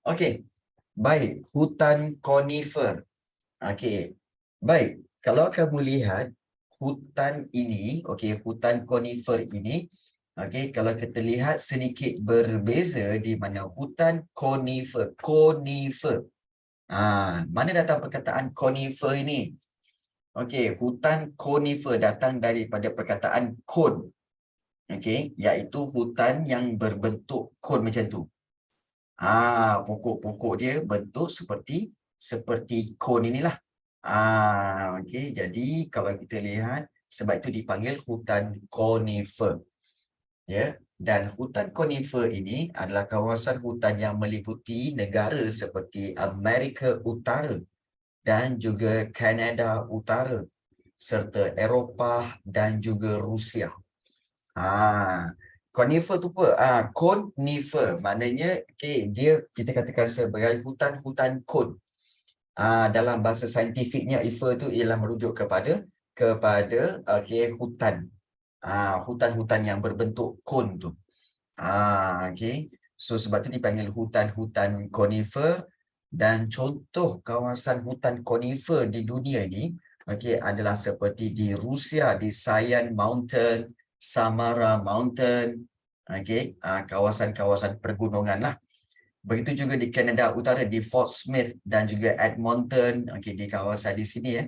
Okey. Baik, hutan konifer. Okey. Baik, kalau kamu lihat hutan ini, okey, hutan konifer ini, okey, kalau kita lihat sedikit berbeza di mana hutan konifer. Mana datang perkataan konifer ini? Okey, hutan konifer datang daripada perkataan kon. Okey, iaitu hutan yang berbentuk kon macam tu. Pokok-pokok dia bentuk seperti kon inilah. Okey, jadi kalau kita lihat sebab itu dipanggil hutan konifer. Ya, dan hutan konifer ini adalah kawasan hutan yang meliputi negara seperti Amerika Utara dan juga Kanada Utara serta Eropah dan juga Rusia. Conifer tu apa? Conifer maknanya dia kita katakan sebagai hutan-hutan kon. Dalam bahasa saintifiknya ifer tu ialah merujuk kepada hutan. Hutan-hutan yang berbentuk kon tu. Okey. So sebab tu dipanggil hutan-hutan konifer dan contoh kawasan hutan konifer di dunia ni adalah seperti di Rusia di Sayan Mountain, Samara Mountain, kawasan-kawasan pergunungan lah. Begitu juga di Kanada Utara di Fort Smith dan juga Edmonton, di kawasan di sini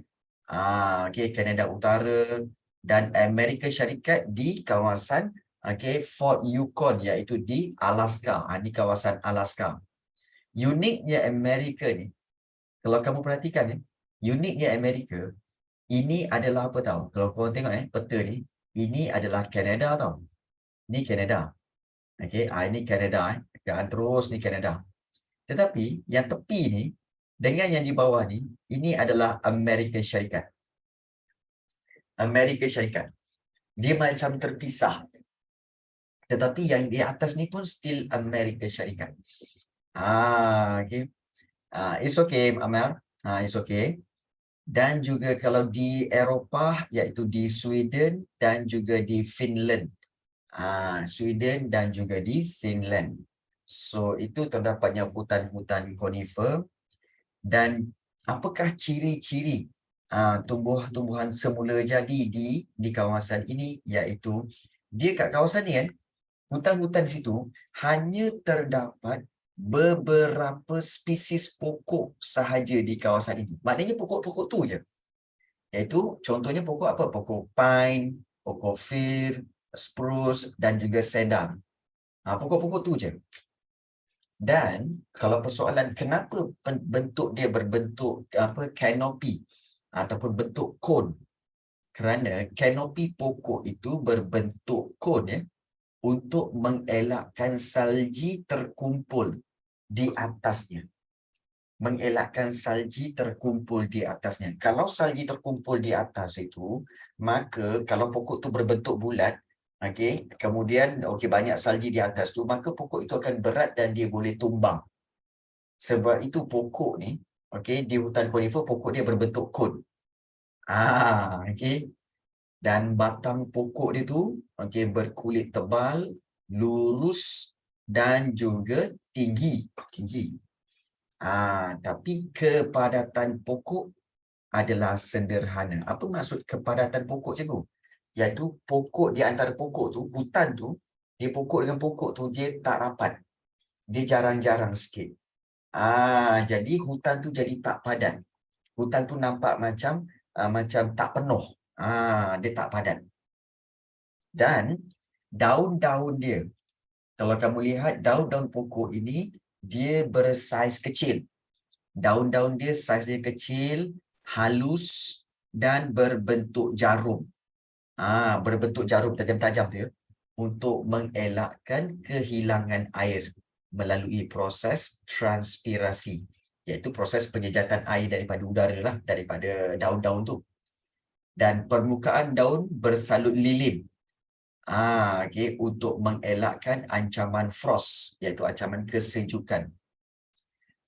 Kanada Utara dan Amerika Syarikat di kawasan Fort Yukon iaitu di Alaska, di kawasan Alaska. Uniknya Amerika ni, kalau kamu perhatikan uniknya Amerika, ini adalah apa tahu? Kalau korang tengok peta ni, ini adalah Kanada tau. Ni Kanada. Ini Kanada terus ni Kanada. Tetapi yang tepi ni dengan yang di bawah ni, ini adalah Amerika Syarikat. Amerika Syarikat. Dia macam terpisah. Tetapi yang di atas ni pun still Amerika Syarikat. Okay. It's okay, Amal. It's okay. Dan juga kalau di Eropah, iaitu di Sweden dan juga di Finland. Sweden dan juga di Finland. So, itu terdapatnya hutan-hutan konifer. Dan apakah ciri-ciri tumbuh-tumbuhan semula jadi di kawasan ini, iaitu dia kat kawasan ni hutan-hutan di situ hanya terdapat beberapa spesies pokok sahaja di kawasan ini. Maknanya pokok-pokok tu je. Iaitu contohnya pokok apa? Pokok pine, pokok fir, spruce dan juga cedar. Pokok-pokok tu je. Dan kalau persoalan kenapa bentuk dia berbentuk kanopi ataupun bentuk kon, kerana kanopi pokok itu berbentuk kon untuk mengelakkan salji terkumpul di atasnya. Mengelakkan salji terkumpul di atasnya. Kalau salji terkumpul di atas itu, maka kalau pokok tu berbentuk bulat, kemudian banyak salji di atas tu, maka pokok itu akan berat dan dia boleh tumbang. Sebab itu pokok ni, di hutan konifer pokok dia berbentuk kon. Dan batang pokok dia tu berkulit tebal, lurus dan juga tinggi. Tapi kepadatan pokok adalah sederhana. Apa maksud kepadatan pokok, cikgu? Iaitu pokok di antara pokok tu, hutan tu, dia pokok dengan pokok tu dia tak rapat. Dia jarang-jarang sikit. Jadi hutan tu jadi tak padat. Hutan tu nampak macam tak penuh. Dia tak padat. Dan daun-daun dia, kalau kamu lihat daun-daun pokok ini, dia bersaiz kecil. Daun-daun dia saiz dia kecil, halus dan berbentuk jarum. Berbentuk jarum tajam-tajam tu untuk mengelakkan kehilangan air melalui proses transpirasi, iaitu proses penyejatan air daripada udara lah, daripada daun-daun tu. Dan permukaan daun bersalut lilin untuk mengelakkan ancaman frost, iaitu ancaman kesejukan.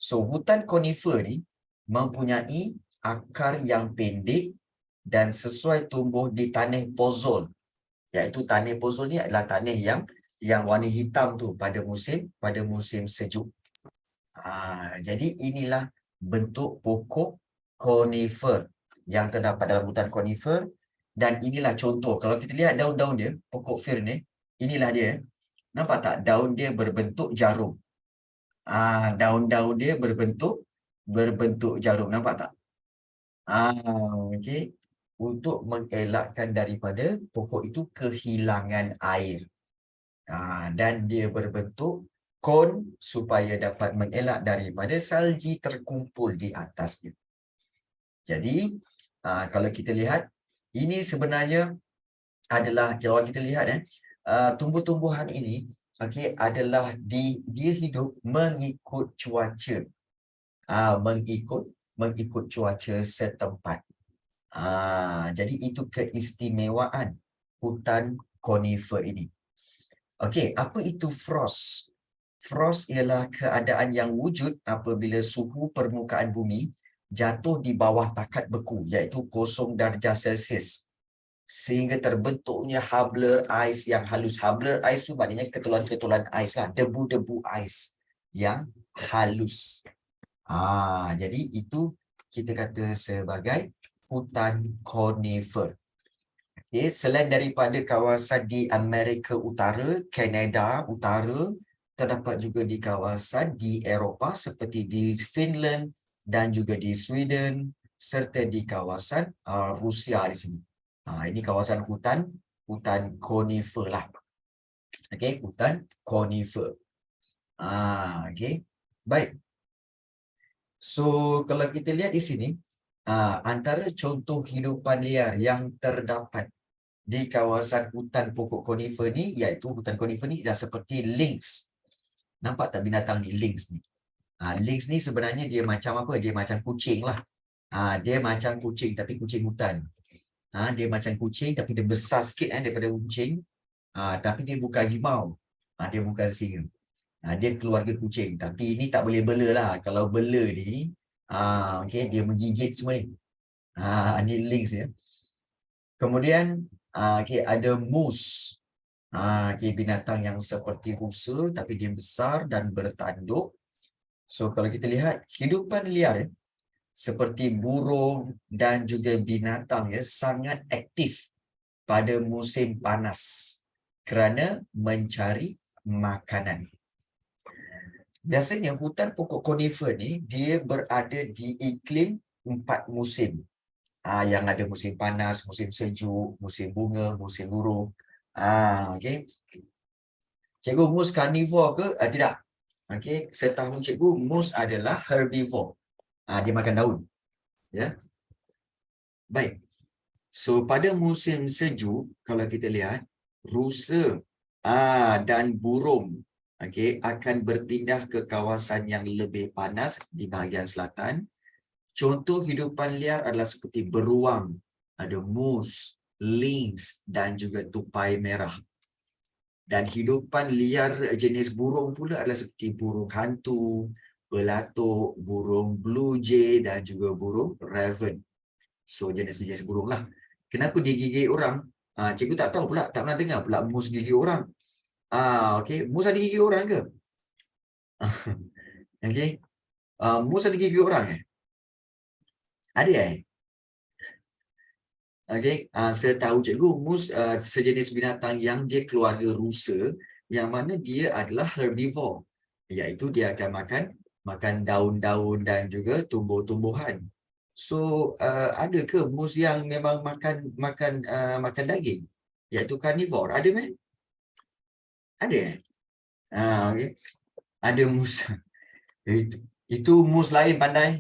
So hutan konifer ni mempunyai akar yang pendek dan sesuai tumbuh di tanah pozol, iaitu tanah pozol ni adalah tanah yang warna hitam tu pada musim sejuk. Jadi inilah bentuk pokok conifer yang terdapat dalam hutan conifer, dan inilah contoh. Kalau kita lihat daun-daun dia, pokok fir ni, inilah dia. Nampak tak? Daun dia berbentuk jarum. Daun-daun dia berbentuk jarum. Nampak tak? Okey. Untuk mengelakkan daripada pokok itu kehilangan air. Dan dia berbentuk kon supaya dapat mengelak daripada salji terkumpul di atasnya. Jadi, kalau kita lihat, ini sebenarnya adalah, kalau kita lihat tumbuh-tumbuhan ini, okey, adalah dia hidup mengikut cuaca. Mengikut cuaca setempat. Jadi itu keistimewaan hutan conifer ini. Okey, apa itu frost? Frost ialah keadaan yang wujud apabila suhu permukaan bumi jatuh di bawah takat beku, iaitu 0 darjah Celsius, sehingga terbentuknya habler ais yang halus. Habler ais tu maknanya ketulan-ketulan ais lah, debu-debu ais yang halus. Jadi itu kita kata sebagai hutan conifer. Okay, selain daripada kawasan di Amerika Utara, Kanada Utara, terdapat juga di kawasan di Eropah seperti di Finland dan juga di Sweden, serta di kawasan Rusia di sini. Ini kawasan hutan conifer lah. Okey, hutan conifer. Okey. Baik. So, kalau kita lihat di sini, antara contoh hidupan liar yang terdapat di kawasan hutan pokok conifer ni, iaitu hutan conifer ni dah seperti lynx. Nampak tak binatang ni, lynx ni? Lynx ni sebenarnya dia macam apa? Dia macam kucing lah. Dia macam kucing tapi kucing hutan. Dia macam kucing tapi dia besar sikit daripada kucing. Tapi dia bukan harimau. Dia bukan singa. Dia keluarga kucing. Tapi ini tak boleh bela lah. Kalau bela ni, okay, dia menggigit semua ni. Ini lynx ya. Kemudian okay, ada moose. Okay, binatang yang seperti rusa tapi dia besar dan bertanduk. So kalau kita lihat hidupan liar seperti burung dan juga binatang sangat aktif pada musim panas kerana mencari makanan. Biasanya hutan pokok conifer ni dia berada di iklim 4 musim. Yang ada musim panas, musim sejuk, musim bunga, musim luruh. Okey. Cikgu, moose carnivore ke? Tidak. Okey, setahu cikgu, moose adalah herbivore. Dia makan daun. Ya. Baik. So pada musim sejuk, kalau kita lihat, rusa dan burung akan berpindah ke kawasan yang lebih panas di bahagian selatan. Contoh hidupan liar adalah seperti beruang, ada moose, lynx dan juga tupai merah. Dan hidupan liar jenis burung pula adalah seperti burung hantu, belatuk, burung blue jay dan juga burung raven. So jenis-jenis burung lah. Kenapa dia gigit orang? Cikgu tak tahu pula, tak pernah dengar pula moose gigit orang. Okey, moose ada gigit orang ke? Okey. Moose ada gigit orang Ada Okey, setahu cikgu, moose sejenis binatang yang dia keluarga rusa, yang mana dia adalah herbivore, iaitu dia akan makan daun-daun dan juga tumbuh-tumbuhan. So ada ke moose yang memang makan daging, iaitu carnivore? Ada meh? Ada okey. Ada moose. Itu moose lain pandai.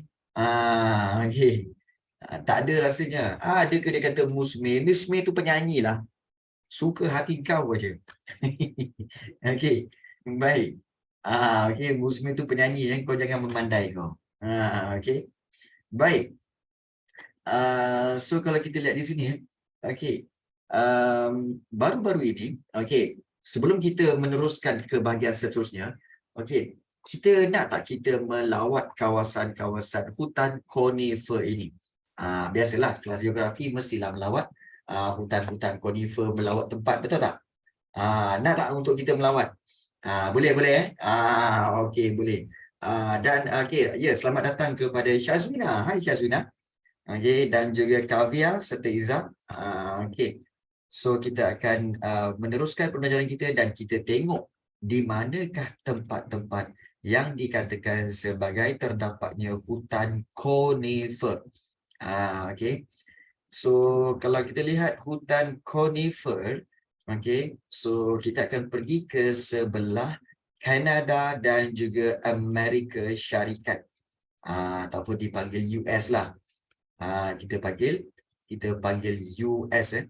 Okey. Tak ada rasanya. Ada ke dia kata moose May? Moose May tu penyanyi lah. Suka hati kau aja. Okey. Baik. Okey, moose May tu penyanyi kau jangan memandai kau. Okey. Baik. So kalau kita lihat di sini, okey. Baru-baru ini, okey, sebelum kita meneruskan ke bahagian seterusnya, okey, kita nak tak kita melawat kawasan-kawasan hutan conifer ini? Biasalah kelas geografi mestilah melawat hutan-hutan conifer, melawat tempat, betul tak? Nak tak untuk kita melawat? Boleh okey, boleh. Dan okey, ya, selamat datang kepada Syazwina. Hai Syazwina. Okey, dan juga Kavia serta Izzah. Okey. So kita akan meneruskan pembelajaran kita dan kita tengok di manakah tempat-tempat yang dikatakan sebagai terdapatnya hutan conifer. Okey. So kalau kita lihat hutan conifer, okey, so kita akan pergi ke sebelah Kanada dan juga Amerika Syarikat. Ataupun dipanggil US lah. Kita panggil US.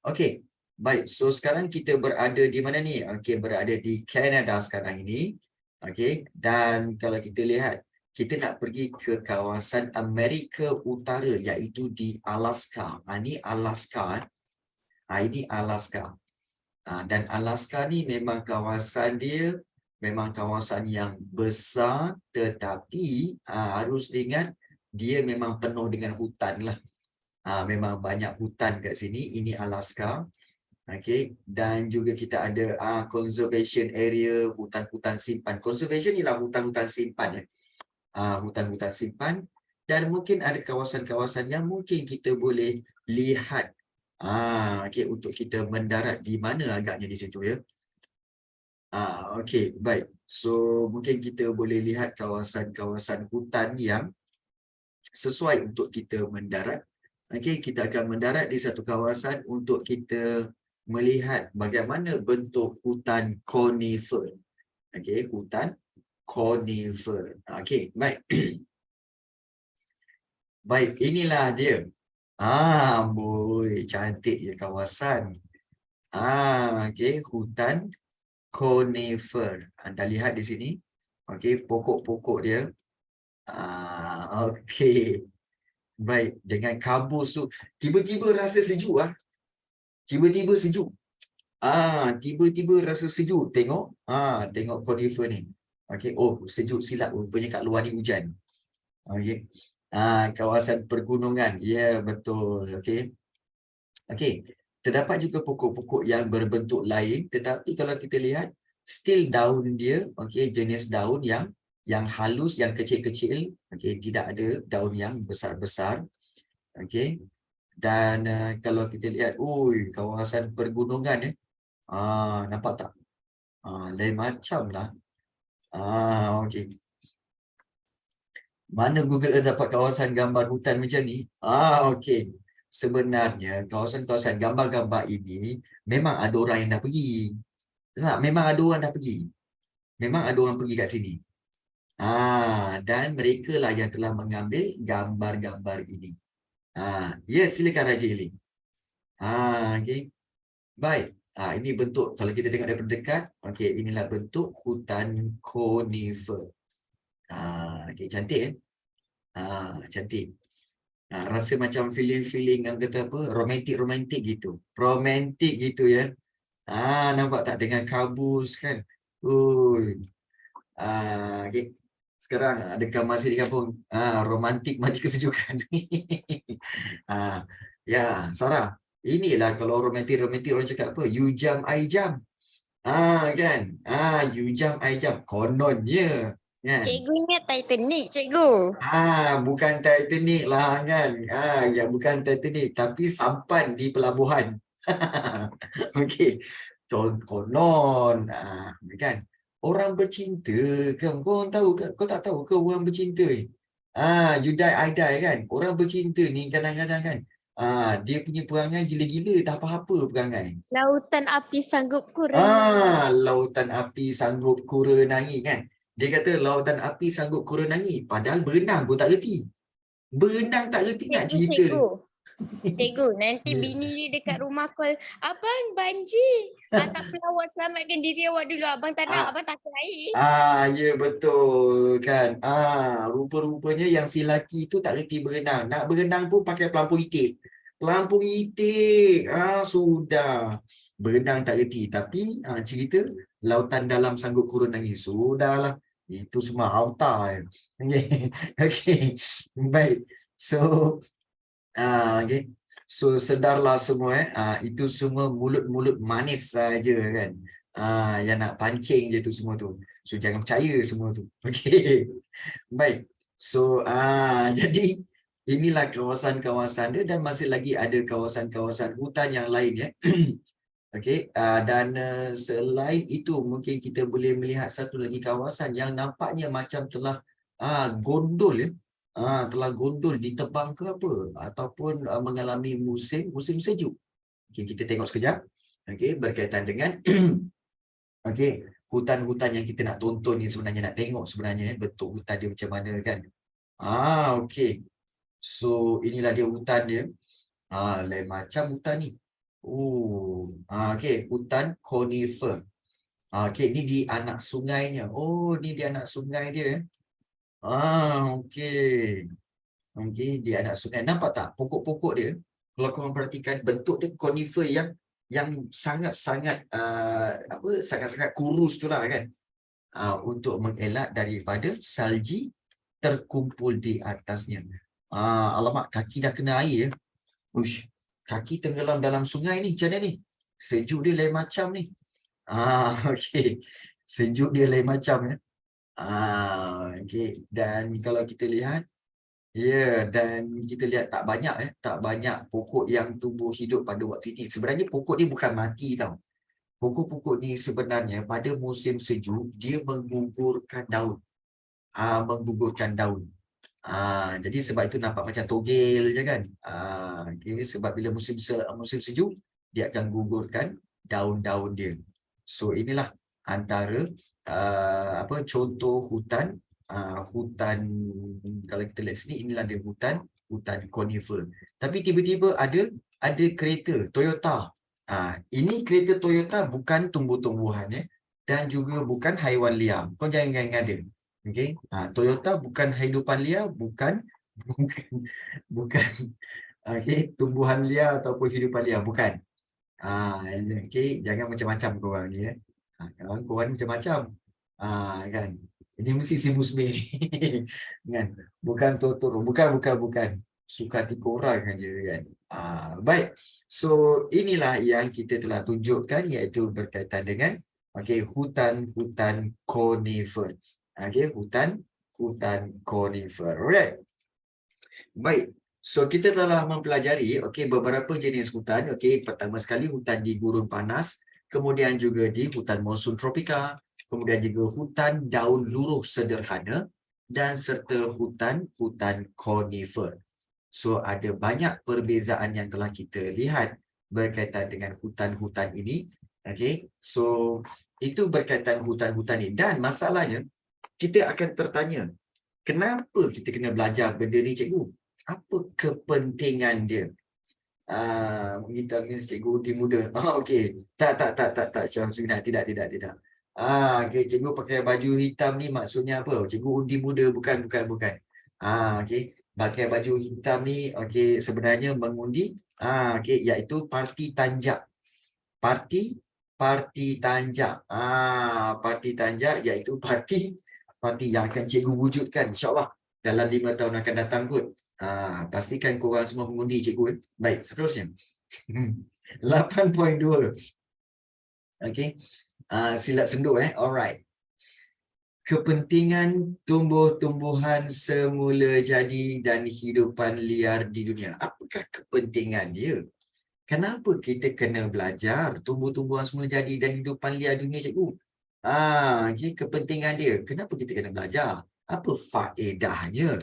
Okey. Baik, so sekarang kita berada di mana ni? Okey, berada di Kanada sekarang ini. Okey, dan kalau kita lihat, kita nak pergi ke kawasan Amerika Utara iaitu di Alaska. Ini Alaska. Ini Alaska. Dan Alaska ni memang kawasan dia memang kawasan yang besar, tetapi harus diingat dia memang penuh dengan hutan lah. Memang banyak hutan kat sini. Ini Alaska. Okey, dan juga kita ada conservation area, hutan-hutan simpan. Conservation ialah hutan-hutan simpan ya. Hutan-hutan simpan, dan mungkin ada kawasan-kawasan yang mungkin kita boleh lihat. Okey, untuk kita mendarat di mana agaknya di situ ya. Okey, baik. So mungkin kita boleh lihat kawasan-kawasan hutan yang sesuai untuk kita mendarat. Okey, kita akan mendarat di satu kawasan untuk kita melihat bagaimana bentuk hutan conifer. Okey, hutan conifer. Okey, baik. Baik, inilah dia. Boy, cantik je kawasan. Okey, hutan conifer. Anda lihat di sini. Okey, pokok-pokok dia. Okey. Baik, dengan kabus tu tiba-tiba rasa sejuk Tiba-tiba sejuk. Tiba-tiba rasa sejuk tengok. Tengok conifer ni. Okey, oh sejuk silap rupanya kat luar ni hujan. Okey. Kawasan pergunungan. Ya, betul. Okey. Okey. Terdapat juga pokok-pokok yang berbentuk lain, tetapi kalau kita lihat still daun dia, okey, jenis daun yang halus, yang kecil-kecil, okey, tidak ada daun yang besar-besar. Okey. Dan kalau kita lihat, kawasan pergunungan ya. Nampak tak? Lain macam lah. Okey. Mana Google Earth dapat kawasan gambar hutan macam ni? Okey. Sebenarnya kawasan-kawasan gambar-gambar ini memang ada orang yang dah pergi. Tak, memang ada orang dah pergi. Memang ada orang pergi kat sini. Dan mereka lah yang telah mengambil gambar-gambar ini. Ya, silakan Raja Ili. Okey. Baik. Ini bentuk, kalau kita tengok daripada dekat, okey, inilah bentuk hutan conifer. Okey, cantik cantik. Rasa macam feeling-feeling yang kata apa, romantik-romantik gitu. Romantik gitu ya. Nampak tak dengan kabus kan? Okay. Sekarang adakah masih di kampung? Romantik mati kesejukan. Ya, Sarah. Inilah kalau romantik-romantik orang cakap apa? You jam, I jam. Kan? You jam, I jam. Kononnya. Kan? Cikgu ingat Titanic, cikgu. Bukan Titanic lah kan. Ya bukan Titanic, tapi sampan di pelabuhan. Okey. Konon, kan. Orang bercinta kan. Kau tahu ke? Kau tak tahu ke orang bercinta ni? You die, I die kan. Orang bercinta ni kadang-kadang kan. Dia punya perangai gila-gila, tak apa-apa perangai. Lautan api sanggup ku renang. Lautan api sanggup ku renangi kan. Dia kata lautan api sanggup ku renangi. Padahal berenang pun tak reti. Berenang tak reti nak cerita. Cikgu, nanti bini dia dekat rumah call, abang banjir. Tak perlu awak selamatkan diri awak dulu. Abang tak nak, abang takut air. Ya betul kan. Rupa-rupanya yang si lelaki tu tak reti berenang. Nak berenang pun pakai pelampung itik. Pelampung itik. Sudah. Berenang tak reti. Tapi cerita lautan dalam sanggup kurun nangis. Sudahlah. Itu semua auta. Okay. Baik. So, okay. So sedarlah semua itu semua mulut-mulut manis saja kan. Yang nak pancing je tu semua tu. So jangan percaya semua tu. Okey. Baik. So jadi inilah kawasan-kawasan dia dan masih lagi ada kawasan-kawasan hutan yang lain ya. Okey, dan selain itu mungkin kita boleh melihat satu lagi kawasan yang nampaknya macam telah gondol ya. Telah gondol ditebang ke apa ataupun mengalami musim sejuk. Okey, kita tengok sekejap. Okey, berkaitan dengan okey, hutan-hutan yang kita nak tonton ni sebenarnya nak tengok sebenarnya bentuk hutan dia macam mana kan. Okey. So inilah dia hutan dia. Lain macam hutan ni. Okey, hutan conifer. Okey, ni di anak sungainya. Oh, ni di anak sungai dia. Okey. Okey, di anak sungai. Nampak tak pokok-pokok dia? Kalau korang perhatikan bentuk dia conifer yang sangat-sangat sangat-sangat kurus tu lah kan. Untuk mengelak daripada salji terkumpul di atasnya. Alamak, kaki dah kena air ya. Ush, kaki tenggelam dalam sungai ni, macam mana ni? Sejuk dia lain macam ni. Okey. Sejuk dia lain macam ya. Okey. Dan kalau kita lihat, dan kita lihat tak banyak pokok yang tumbuh hidup pada waktu ini. Sebenarnya pokok ni bukan mati tau. Pokok-pokok ni sebenarnya pada musim sejuk, dia menggugurkan daun. Menggugurkan daun. Jadi sebab itu nampak macam togel je kan. Okay, sebab bila musim sejuk dia akan gugurkan daun-daun dia. So inilah antara contoh hutan kalau kita lihat sini, inilah dia hutan conifer. Tapi tiba-tiba ada kereta Toyota. Ini kereta Toyota bukan tumbuh-tumbuhan ya, dan juga bukan haiwan liar. Kau jangan ada. Okey, Toyota bukan hidupan liar, bukan okey, tumbuhan liar ataupun hidupan liar, bukan. Okey, jangan macam-macam korang ni ya. Korang macam-macam. Kan. Ini mesti si musbih ni. Kan. Bukan Totoro, bukan. Suka hati korang aja kan. Baik. So inilah yang kita telah tunjukkan, iaitu berkaitan dengan hutan-hutan conifer. Hutan conifer. Alright. Baik. So kita telah mempelajari beberapa jenis hutan. Pertama sekali hutan di gurun panas, kemudian juga di hutan monsun tropika, kemudian juga hutan daun luruh sederhana, dan serta hutan conifer. So ada banyak perbezaan yang telah kita lihat berkaitan dengan hutan-hutan ini. So itu berkaitan hutan-hutan ini. Dan masalahnya, kita akan tertanya, kenapa kita kena belajar benda ni cikgu? Apa kepentingan dia? Kita means cikgu di muda. Okey. Tak Syamsuddin, tidak. Cikgu pakai baju hitam ni maksudnya apa? Cikgu undi muda, bukan. Pakai baju hitam ni sebenarnya mengundi iaitu parti tanjak. Parti tanjak. Parti tanjak iaitu parti yang akan cikgu wujudkan insya-Allah dalam 5 tahun akan datang kot. Pastikan korang semua mengundi cikgu. Baik, seterusnya. 8.2. Silat sendu Alright. Kepentingan tumbuh-tumbuhan semula jadi dan hidupan liar di dunia. Apakah kepentingan dia? Kenapa kita kena belajar tumbuh-tumbuhan semula jadi dan hidupan liar dunia cikgu? Kepentingan dia. Kenapa kita kena belajar? Apa faedahnya?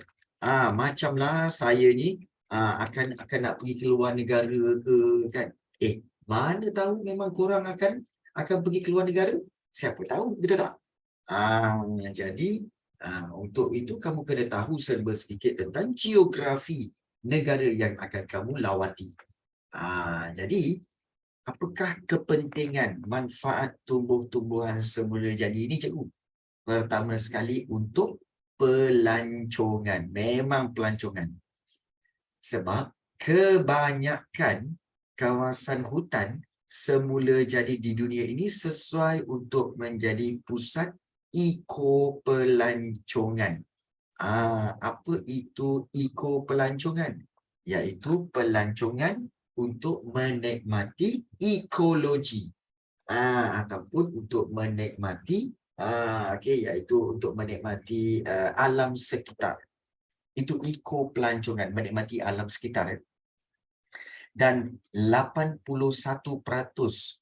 Macamlah saya ni akan nak pergi ke luar negara ke kan? Mana tahu memang korang akan pergi ke luar negara? Siapa tahu, betul tak? Jadi untuk itu kamu kena tahu serba sedikit tentang geografi negara yang akan kamu lawati. Jadi apakah kepentingan manfaat tumbuh-tumbuhan semula jadi ini cikgu? Pertama sekali untuk pelancongan. Memang pelancongan. Sebab kebanyakan kawasan hutan semula jadi di dunia ini sesuai untuk menjadi pusat eko-pelancongan. Apa itu eko-pelancongan? Iaitu pelancongan untuk menikmati ekologi ataupun untuk menikmati Okey, iaitu untuk menikmati alam sekitar. Itu eco pelancongan, menikmati alam sekitar. Dan 81%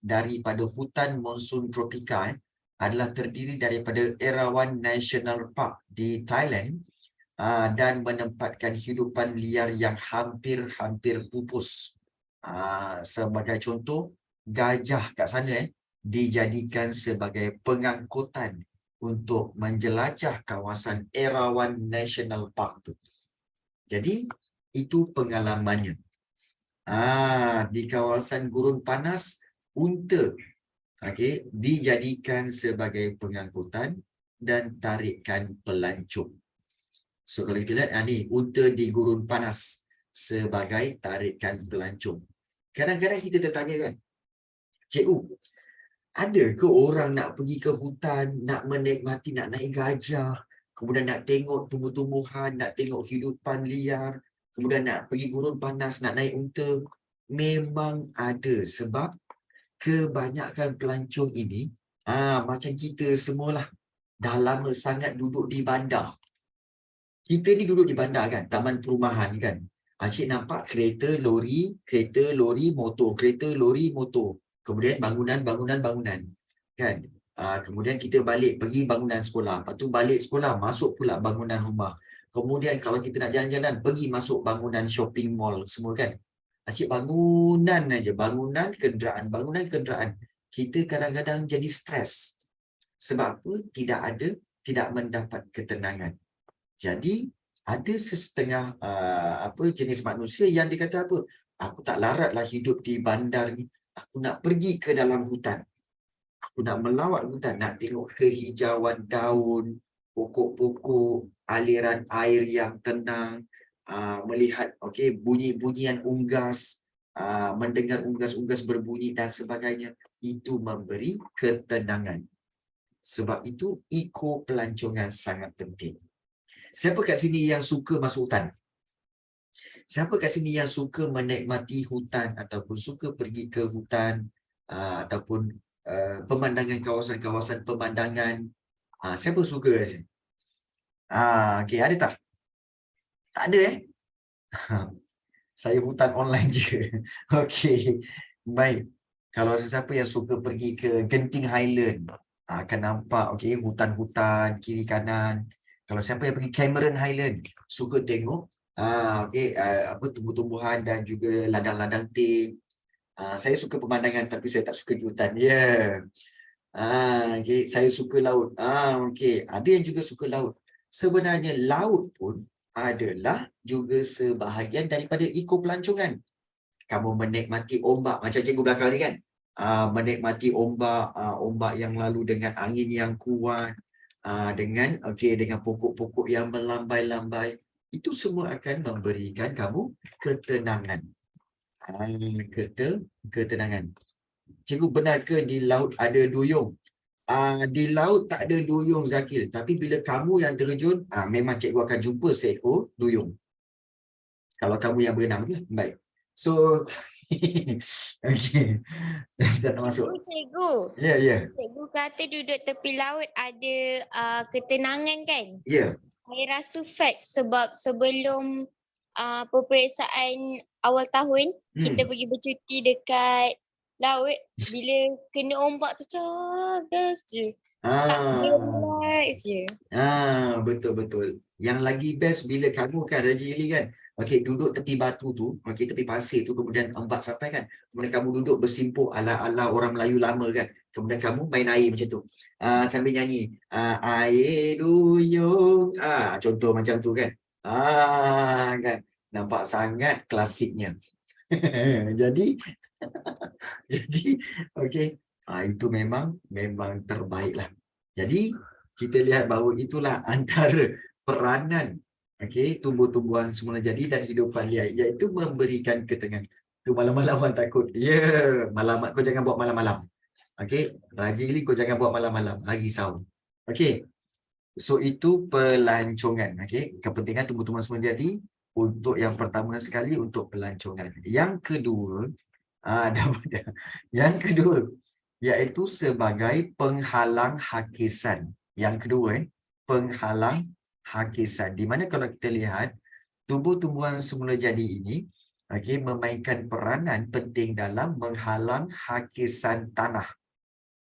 daripada hutan monsun tropika adalah terdiri daripada Erawan National Park di Thailand dan menempatkan hidupan liar yang hampir-hampir pupus. Sebagai contoh, gajah kat sana dijadikan sebagai pengangkutan untuk menjelajah kawasan Erawan National Park tu. Jadi itu pengalamannya. Di kawasan gurun panas, unta dijadikan sebagai pengangkutan dan tarikan pelancong. So kalau kita lihat ni unta di gurun panas sebagai tarikan pelancong. Kadang-kadang kita tertanya kan, cikgu, ada ke orang nak pergi ke hutan, nak menikmati, nak naik gajah, kemudian nak tengok tumbuh-tumbuhan, nak tengok hidupan liar, kemudian nak pergi gurun panas, nak naik unta? Memang ada, sebab kebanyakan pelancong ini macam kita semualah, dah lama sangat duduk di bandar. Kita ni duduk di bandar kan, taman perumahan kan. Cik nampak kereta, lori, motor, kereta, lori, motor. Kemudian bangunan kan. Kemudian kita balik pergi bangunan sekolah. Lepas tu balik sekolah, masuk pula bangunan rumah. Kemudian kalau kita nak jalan-jalan, pergi masuk bangunan shopping mall semua kan. Asyik bangunan aja, bangunan kenderaan. Kita kadang-kadang jadi stres. Sebab apa? Tidak mendapat ketenangan. Jadi ada sesetengah jenis manusia yang dia kata apa? Aku tak laratlah hidup di bandar ni. Aku nak pergi ke dalam hutan. Aku nak melawat hutan, nak tengok kehijauan daun, pokok-pokok, aliran air yang tenang, melihat bunyi-bunyian unggas, mendengar unggas-unggas berbunyi dan sebagainya. Itu memberi ketenangan. Sebab itu eco pelancongan sangat penting. Siapa kat sini yang suka masuk hutan? Siapa kat sini yang suka menikmati hutan ataupun suka pergi ke hutan ataupun pemandangan kawasan-kawasan pemandangan? Siapa suka kat sini? Okey, ada tak? Tak ada Saya hutan online je. Okey. Baik. Kalau sesiapa yang suka pergi ke Genting Highland, akan nampak hutan-hutan kiri kanan. Kalau siapa yang pergi Cameron Highland, suka tengok tumbuh-tumbuhan dan juga ladang-ladang teh. Saya suka pemandangan tapi saya tak suka di hutan. Saya suka laut. Ada yang juga suka laut. Sebenarnya laut pun adalah juga sebahagian daripada eco pelancongan. Kamu menikmati ombak macam cikgu belakang ni kan. Menikmati ombak yang lalu dengan angin yang kuat, dengan pokok-pokok yang melambai-lambai. Itu semua akan memberikan kamu ketenangan. Ketenangan. Cikgu, benar ke di laut ada duyung? Di laut tak ada duyung, Zakil. Tapi bila kamu yang terjun, memang cikgu akan jumpa seekor duyung. Kalau kamu yang berenang lah. Baik. So, okey. Kita nak masuk. Cikgu. Ya. Cikgu kata duduk tepi laut ada ketenangan kan? Ya. Saya rasa fact sebab sebelum peperiksaan awal tahun, kita pergi bercuti dekat laut, bila kena ombak tu best je. Tak relax je. Betul. Yang lagi best bila kamu kan Raja Ili kan, duduk tepi batu tu, tepi pasir tu, kemudian ombak sampai kan, kemudian kamu duduk bersimpuk ala-ala orang Melayu lama kan, kemudian kamu main air macam tu, sambil nyanyi air duyung, contoh macam tu kan, kan nampak sangat klasiknya. Jadi itu memang terbaiklah. Jadi kita lihat bahawa itulah antara peranan tumbuh-tumbuhan semula jadi dan hidupan liar, iaitu memberikan ketenangan. Tu malam-malam takut. Malam kau jangan buat malam-malam. Raja Ili kau jangan buat malam-malam, risau. So itu pelancongan. Kepentingan tumbuh-tumbuhan semula jadi untuk yang pertama sekali untuk pelancongan. Yang kedua, iaitu sebagai penghalang hakisan. Yang kedua, penghalang hakisan. Di mana kalau kita lihat, tumbuh-tumbuhan semula jadi ini memainkan peranan penting dalam menghalang hakisan tanah.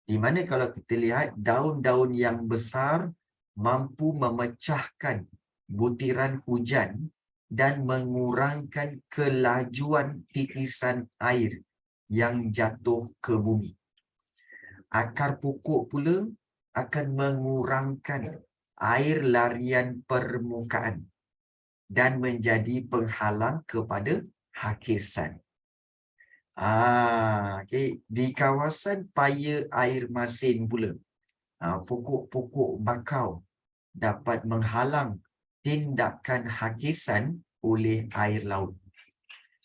Di mana kalau kita lihat, daun-daun yang besar mampu memecahkan butiran hujan dan mengurangkan kelajuan titisan air yang jatuh ke bumi. Akar pokok pula akan mengurangkan air larian permukaan dan menjadi penghalang kepada hakisan. Di kawasan paya air masin pula, pokok-pokok bakau dapat menghalang tindakan hakisan oleh air laut.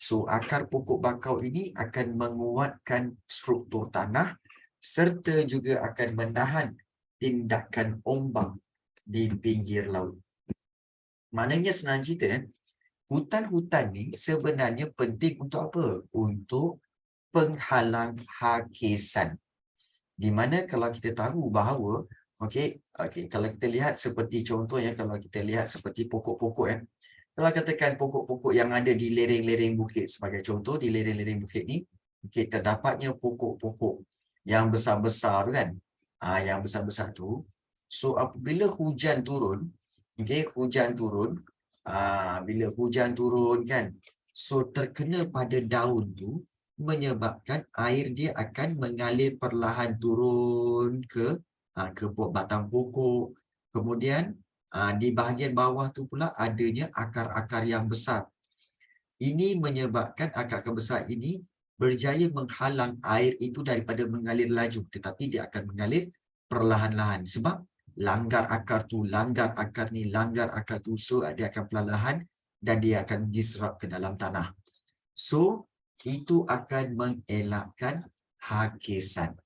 So, akar pokok bakau ini akan menguatkan struktur tanah serta juga akan menahan tindakan ombak di pinggir laut. Maknanya senang cerita, hutan-hutan ni sebenarnya penting untuk apa? Untuk penghalang hakisan. Di mana kalau kita tahu bahawa, kalau kita lihat seperti contohnya, kalau kita lihat seperti pokok-pokok kalau katakan pokok-pokok yang ada di lereng-lereng bukit, sebagai contoh di lereng-lereng bukit ni, terdapatnya pokok-pokok yang besar-besar kan, yang besar-besar tu. So apabila hujan turun, bila hujan turun kan, so terkena pada daun tu, menyebabkan air dia akan mengalir perlahan turun ke batang pokok. Kemudian di bahagian bawah tu pula adanya akar-akar yang besar. Ini menyebabkan akar-akar besar ini berjaya menghalang air itu daripada mengalir laju, tetapi dia akan mengalir perlahan-lahan. Sebab langgar akar tu, langgar akar ni, langgar akar tu, so dia akan perlahan dan dia akan diserap ke dalam tanah. So, itu akan mengelakkan hakisan.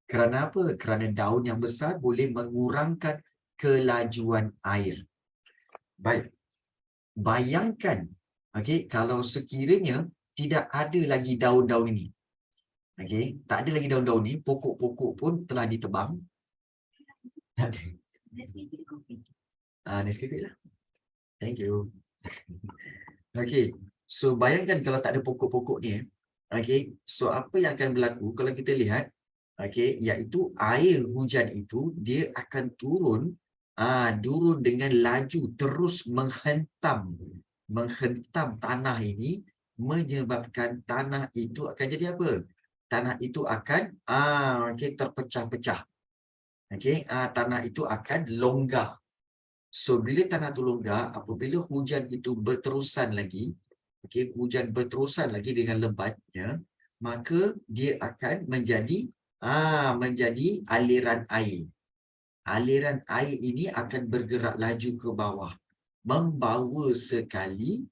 Kerana apa? Kerana daun yang besar boleh mengurangkan kelajuan air. Baik. Bayangkan, kalau sekiranya tidak ada lagi daun-daun ini. Tak ada lagi daun-daun ini, pokok-pokok pun telah ditebang. Tak ada. Nescafe lah. Thank you. So bayangkan kalau tak ada pokok-pokok ni. So apa yang akan berlaku kalau kita lihat, iaitu air hujan itu dia akan turun dengan laju terus menghentam tanah ini, menyebabkan tanah itu akan jadi apa? Tanah itu akan terpecah-pecah. Tanah itu akan longgar. So bila tanah itu longgar, apabila hujan itu berterusan lagi, hujan berterusan lagi dengan lebatnya, maka dia akan menjadi aliran air. Aliran air ini akan bergerak laju ke bawah, membawa sekali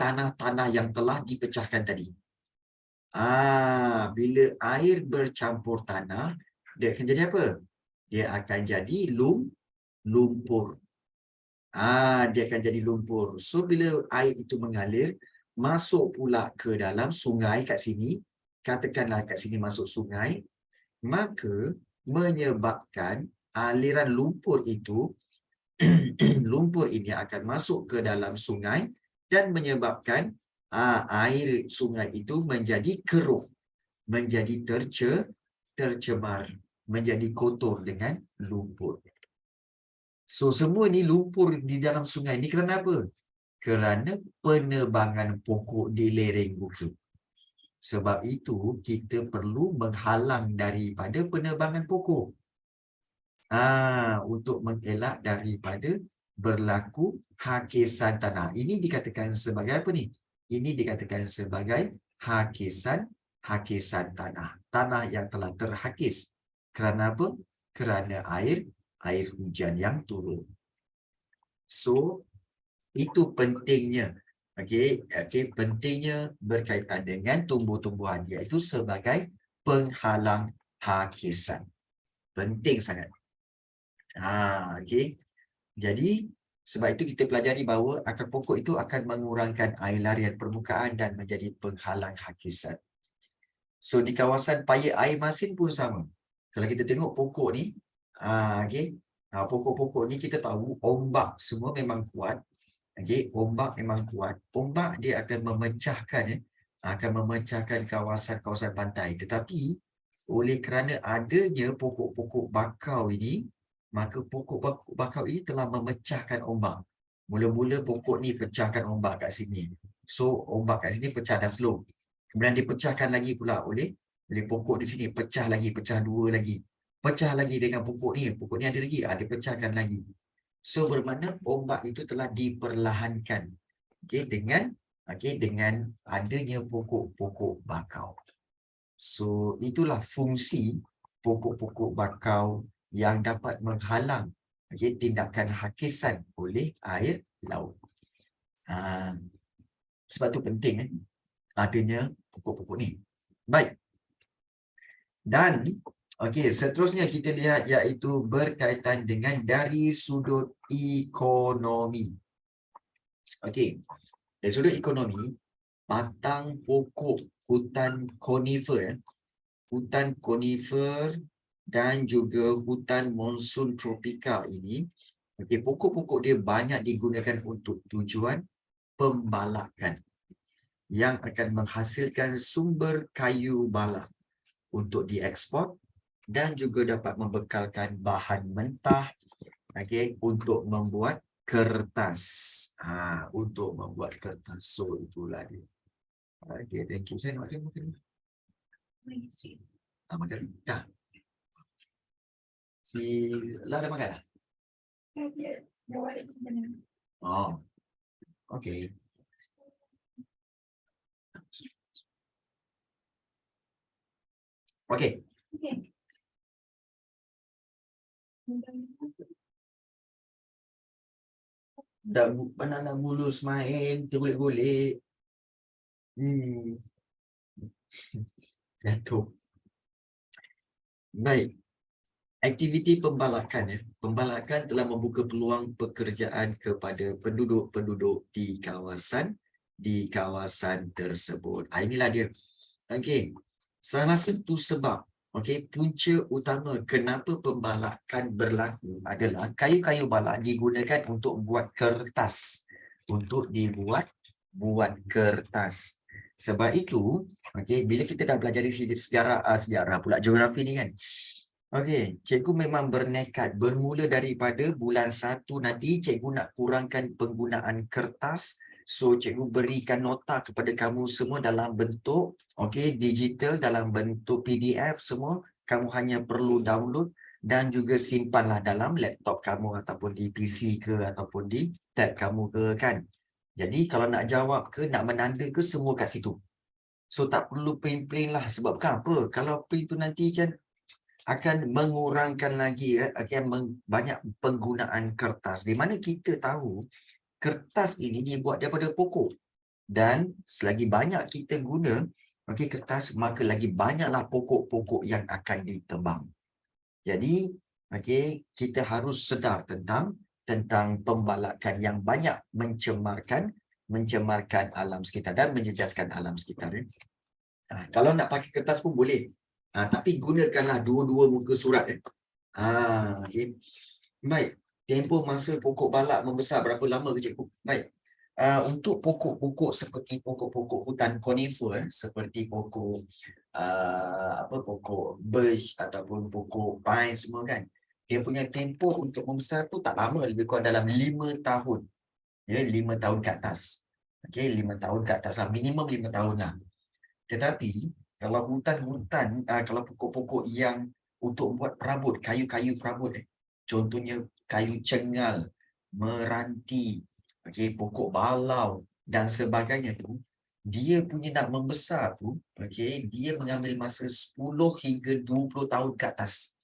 tanah-tanah yang telah dipecahkan tadi. Bila air bercampur tanah, dia akan jadi apa? Dia akan jadi lumpur. Dia akan jadi lumpur. So bila air itu mengalir, masuk pula ke dalam sungai kat sini, katakanlah kat sini masuk sungai, maka menyebabkan aliran lumpur itu lumpur ini akan masuk ke dalam sungai dan menyebabkan air sungai itu menjadi keruh, menjadi tercemar, menjadi kotor dengan lumpur. So semua ni lumpur di dalam sungai ni kerana apa? Kerana penebangan pokok di lereng bukit. Sebab itu kita perlu menghalang daripada penebangan pokok. Untuk mengelak daripada berlaku hakisan tanah. Ini dikatakan sebagai apa ni? Ini dikatakan sebagai hakisan tanah. Tanah yang telah terhakis. Kerana apa? Kerana air hujan yang turun. So, itu pentingnya. Pentingnya berkaitan dengan tumbuh-tumbuhan, iaitu sebagai penghalang hakisan. Penting sangat. Jadi, sebab itu kita pelajari bahawa akar pokok itu akan mengurangkan air larian permukaan dan menjadi penghalang hakisan. So di kawasan paya air masin pun sama. Kalau kita tengok pokok ni, pokok-pokok ni kita tahu ombak semua memang kuat. Ombak memang kuat. Ombak dia akan memecahkan kawasan-kawasan pantai. Tetapi oleh kerana adanya pokok-pokok bakau ini, maka pokok bakau ini telah memecahkan ombak. Mula-mula pokok ni pecahkan ombak kat sini. So ombak kat sini pecah dah slow. Kemudian dipecahkan lagi pula oleh pokok di sini, pecah lagi, pecah dua lagi. Pecah lagi dengan pokok ni ada lagi, dipecahkan lagi. So bermakna ombak itu telah diperlahankan. Dengan adanya pokok-pokok bakau. So itulah fungsi pokok-pokok bakau yang dapat menghalang tindakan hakisan oleh air laut. Sebab tu penting adanya pokok-pokok ni. Baik. Dan seterusnya kita lihat iaitu berkaitan dengan dari sudut ekonomi. Dari sudut ekonomi, batang pokok hutan konifer dan juga hutan monsun tropika ini, pokok-pokok dia banyak digunakan untuk tujuan pembalakan yang akan menghasilkan sumber kayu balak untuk diekspor dan juga dapat membekalkan bahan mentah untuk membuat kertas. Untuk membuat kertas. So itulah dia. Thank you. Saya nak makan. Makan. Dah. Si Lah dah makan dah? Oh. Okay. Okay. Dah banana mulus main, tergolek-golek. Jatuh. Baik. Aktiviti pembalakan Pembalakan telah membuka peluang pekerjaan kepada penduduk-penduduk di kawasan tersebut. Inilah dia. Salah satu sebab punca utama kenapa pembalakan berlaku adalah kayu-kayu balak digunakan untuk buat kertas. Buat kertas. Sebab itu, bila kita dah belajar sejarah pula geografi ni kan. Cikgu memang bernekat bermula daripada bulan 1 nanti cikgu nak kurangkan penggunaan kertas. So cikgu berikan nota kepada kamu semua dalam bentuk digital, dalam bentuk PDF semua. Kamu hanya perlu download dan juga simpanlah dalam laptop kamu ataupun di PC ke ataupun di tab kamu ke kan. Jadi kalau nak jawab ke nak menanda ke semua kat situ. So tak perlu print lah. Sebab apa? Kalau print tu nanti kan akan mengurangkan lagi banyak penggunaan kertas. Di mana kita tahu kertas ini dibuat daripada pokok. Dan selagi banyak kita guna kertas, maka lagi banyaklah pokok-pokok yang akan ditebang. Jadi kita harus sedar tentang pembalakan yang banyak mencemarkan alam sekitar dan menjejaskan alam sekitar. Kalau nak pakai kertas pun boleh. Tapi gunakanlah dua-dua muka surat. Baik. Tempoh masa pokok balak membesar berapa lama ke cikgu? Baik. Untuk pokok-pokok seperti pokok-pokok hutan konifer, seperti pokok pokok birch ataupun pokok pine semua kan, dia punya tempoh untuk membesar tu tak lama, lebih kurang dalam 5 tahun. 5 tahun ke atas. 5 tahun ke atas lah. Minimum 5 tahun lah. Tetapi kalau hutan-hutan, kalau pokok-pokok yang untuk buat perabot, kayu-kayu perabot, contohnya kayu cengal, meranti, pokok balau dan sebagainya tu, dia punya nak membesar tu, dia mengambil masa 10 hingga 20 tahun ke atas.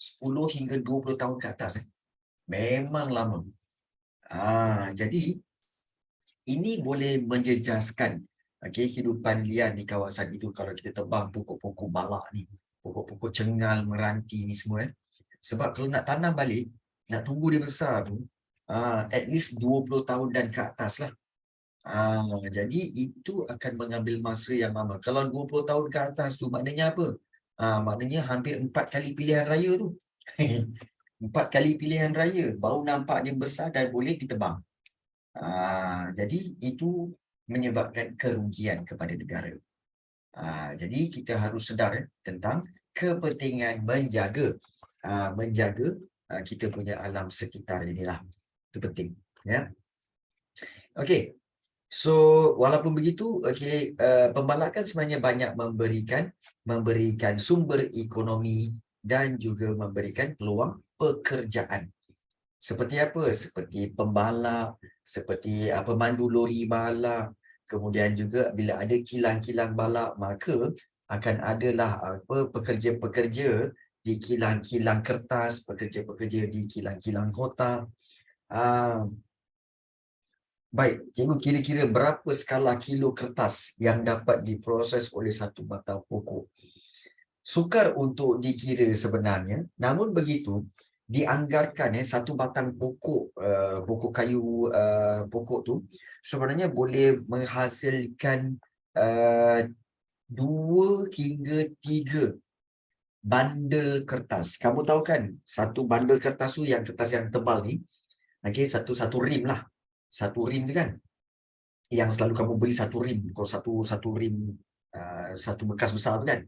10 hingga 20 tahun ke atas. Memang lama. Jadi ini boleh menjejaskan kehidupan liar di kawasan itu kalau kita tebang pokok-pokok balak ni, pokok-pokok cengal, meranti ni semua. Sebab kalau nak tanam balik, nak tunggu dia besar tu, at least 20 tahun dan ke atas lah. Jadi itu akan mengambil masa yang lama. Kalau 20 tahun ke atas tu maknanya apa? Maknanya hampir 4 kali pilihan raya tu. 4 kali pilihan raya baru nampak dia besar dan boleh ditebang. Jadi itu menyebabkan kerugian kepada negara. Jadi kita harus sedar tentang kepentingan menjaga kita punya alam sekitar inilah. Itu penting, ya. Okey. So walaupun begitu, pembalakan sebenarnya banyak memberikan sumber ekonomi dan juga memberikan peluang pekerjaan. Seperti apa? Seperti pembalap, seperti pemandu lori balap. Kemudian juga bila ada kilang-kilang balap, maka akan adalah pekerja-pekerja di kilang-kilang kertas, pekerja-pekerja di kilang-kilang kotak. Baik, cikgu, kira-kira berapa skala kilo kertas yang dapat diproses oleh satu batang pokok? Sukar untuk dikira sebenarnya, namun begitu dianggarkan satu batang pokok kayu pokok tu sebenarnya boleh menghasilkan 2 hingga 3 bandel kertas. Kamu tahu kan satu bandel kertas tu yang kertas yang tebal ni, satu rim lah. Satu rim tu kan yang selalu kamu beli satu rim, kalau satu rim satu bekas besar tu kan.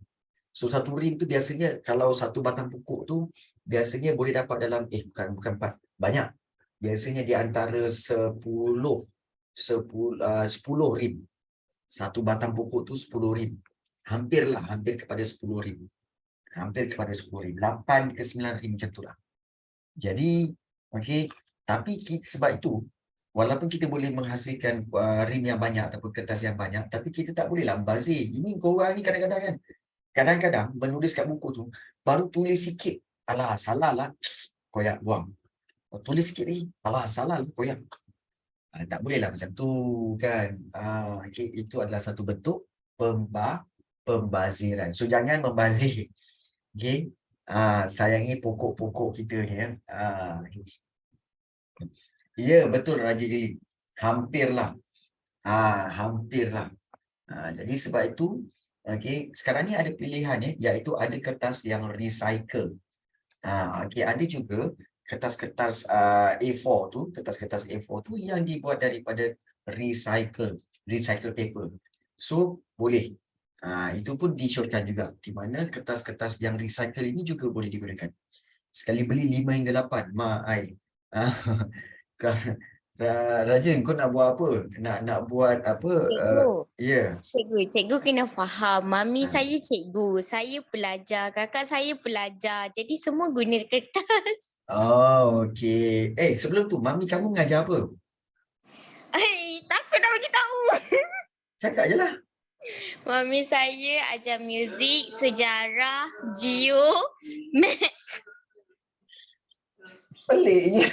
So satu rim tu biasanya kalau satu batang pokok tu biasanya boleh dapat dalam bukan 4, banyak. Biasanya di antara 10 rim. Satu batang pokok tu 10 rim. Hampir kepada 10 rim. Hampir kepada 10 rim. 8 ke 9 rim macam tu lah. Jadi, tapi sebab itu walaupun kita boleh menghasilkan rim yang banyak ataupun kertas yang banyak, tapi kita tak bolehlah membazir. Ini korang ni kadang-kadang menulis kat buku tu, baru tulis sikit, alah salah lah, koyak buang. Tulis sikit lagi, alah salah lah, koyak. Tak bolehlah macam tu kan. Itu adalah satu bentuk pembaziran. So jangan membazir. Sayangi pokok-pokok kita ni ya. Ya, betul Raja Lili. Hampirlah. Hampirlah. Jadi sebab itu, sekarang ni ada pilihan iaitu ada kertas yang recycle. Ada juga kertas-kertas A4 tu, kertas-kertas A4 tu yang dibuat daripada recycle paper. So, boleh. Itu pun disyorkan juga, di mana kertas-kertas yang recycle ini juga boleh digunakan. Sekali beli 5 hingga 8, mak ai. Raja, kau nak buat apa? Nak buat apa? Cikgu. Cikgu kena faham. Mami saya cikgu, saya pelajar, kakak saya pelajar. Jadi semua guna kertas. Oh, okey. Sebelum tu, mami kamu mengajar apa? Takut nak bagi tahu. Cakap je lah. Mami saya ajar muzik, sejarah, geo, maths. Peliknya.